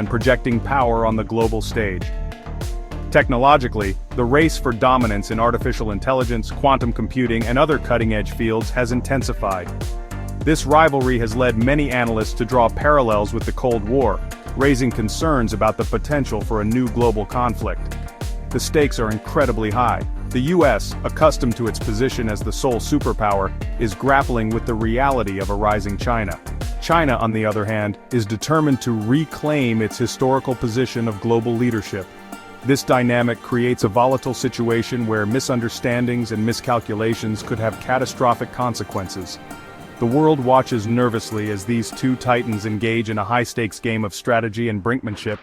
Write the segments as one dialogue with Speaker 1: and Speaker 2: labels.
Speaker 1: and projecting power on the global stage. Technologically, the race for dominance in artificial intelligence, quantum computing, and other cutting-edge fields has intensified. This rivalry has led many analysts to draw parallels with the Cold War, raising concerns about the potential for a new global conflict. The stakes are incredibly high. The US, accustomed to its position as the sole superpower, is grappling with the reality of a rising China. China, on the other hand, is determined to reclaim its historical position of global leadership. This dynamic creates a volatile situation where misunderstandings and miscalculations could have catastrophic consequences. The world watches nervously as these two titans engage in a high-stakes game of strategy and brinkmanship.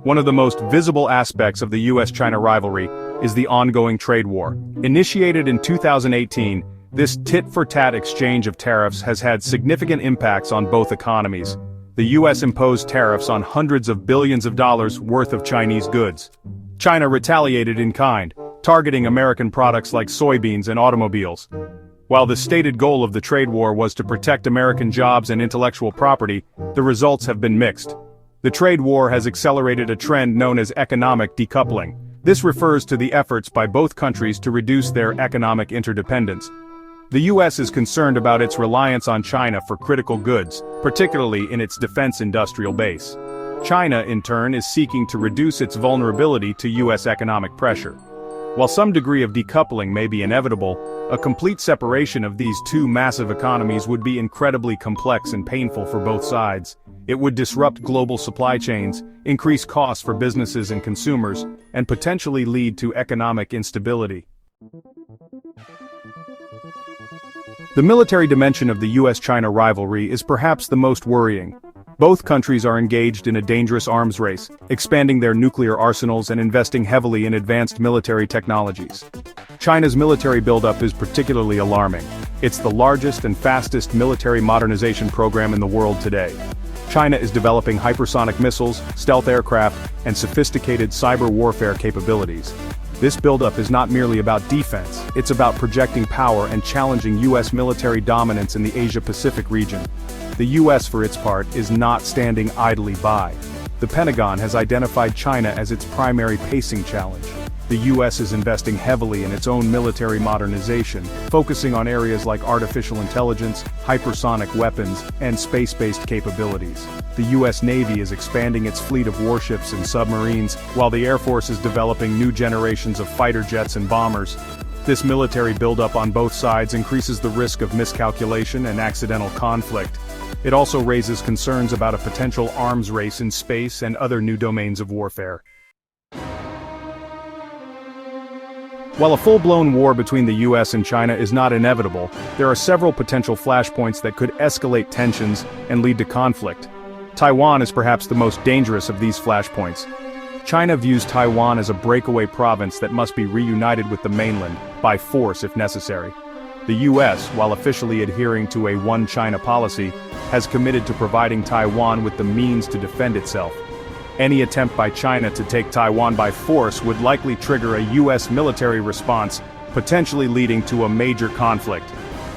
Speaker 1: One of the most visible aspects of the US-China rivalry is the ongoing trade war. Initiated in 2018, this tit-for-tat exchange of tariffs has had significant impacts on both economies. The US imposed tariffs on hundreds of billions of dollars worth of Chinese goods. China retaliated in kind, targeting American products like soybeans and automobiles. While the stated goal of the trade war was to protect American jobs and intellectual property, the results have been mixed. The trade war has accelerated a trend known as economic decoupling. This refers to the efforts by both countries to reduce their economic interdependence. The US is concerned about its reliance on China for critical goods, particularly in its defense industrial base. China, in turn, is seeking to reduce its vulnerability to US economic pressure. While some degree of decoupling may be inevitable, a complete separation of these two massive economies would be incredibly complex and painful for both sides. It would disrupt global supply chains, increase costs for businesses and consumers, and potentially lead to economic instability. The military dimension of the US-China rivalry is perhaps the most worrying. Both countries are engaged in a dangerous arms race, expanding their nuclear arsenals and investing heavily in advanced military technologies. China's military buildup is particularly alarming. It's the largest and fastest military modernization program in the world today. China is developing hypersonic missiles, stealth aircraft, and sophisticated cyber warfare capabilities. This buildup is not merely about defense, it's about projecting power and challenging US military dominance in the Asia-Pacific region. The US, for its part, is not standing idly by. The Pentagon has identified China as its primary pacing challenge. The US is investing heavily in its own military modernization, focusing on areas like artificial intelligence, hypersonic weapons, and space-based capabilities. The US Navy is expanding its fleet of warships and submarines, while the Air Force is developing new generations of fighter jets and bombers. This military buildup on both sides increases the risk of miscalculation and accidental conflict. It also raises concerns about a potential arms race in space and other new domains of warfare. While a full-blown war between the US and China is not inevitable, there are several potential flashpoints that could escalate tensions and lead to conflict. Taiwan is perhaps the most dangerous of these flashpoints. China views Taiwan as a breakaway province that must be reunited with the mainland, by force if necessary. The US, while officially adhering to a one China policy, has committed to providing Taiwan with the means to defend itself. Any attempt by China to take Taiwan by force would likely trigger a US military response, potentially leading to a major conflict.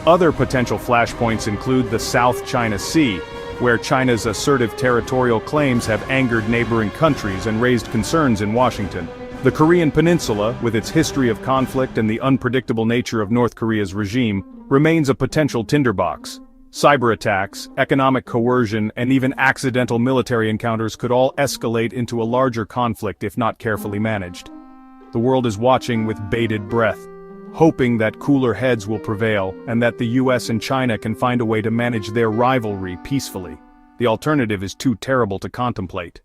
Speaker 1: Other potential flashpoints include the South China Sea, where China's assertive territorial claims have angered neighboring countries and raised concerns in Washington. The Korean Peninsula, with its history of conflict and the unpredictable nature of North Korea's regime, remains a potential tinderbox. Cyber attacks, economic coercion, and even accidental military encounters could all escalate into a larger conflict if not carefully managed. The world is watching with bated breath, hoping that cooler heads will prevail and that the US and China can find a way to manage their rivalry peacefully. The alternative is too terrible to contemplate.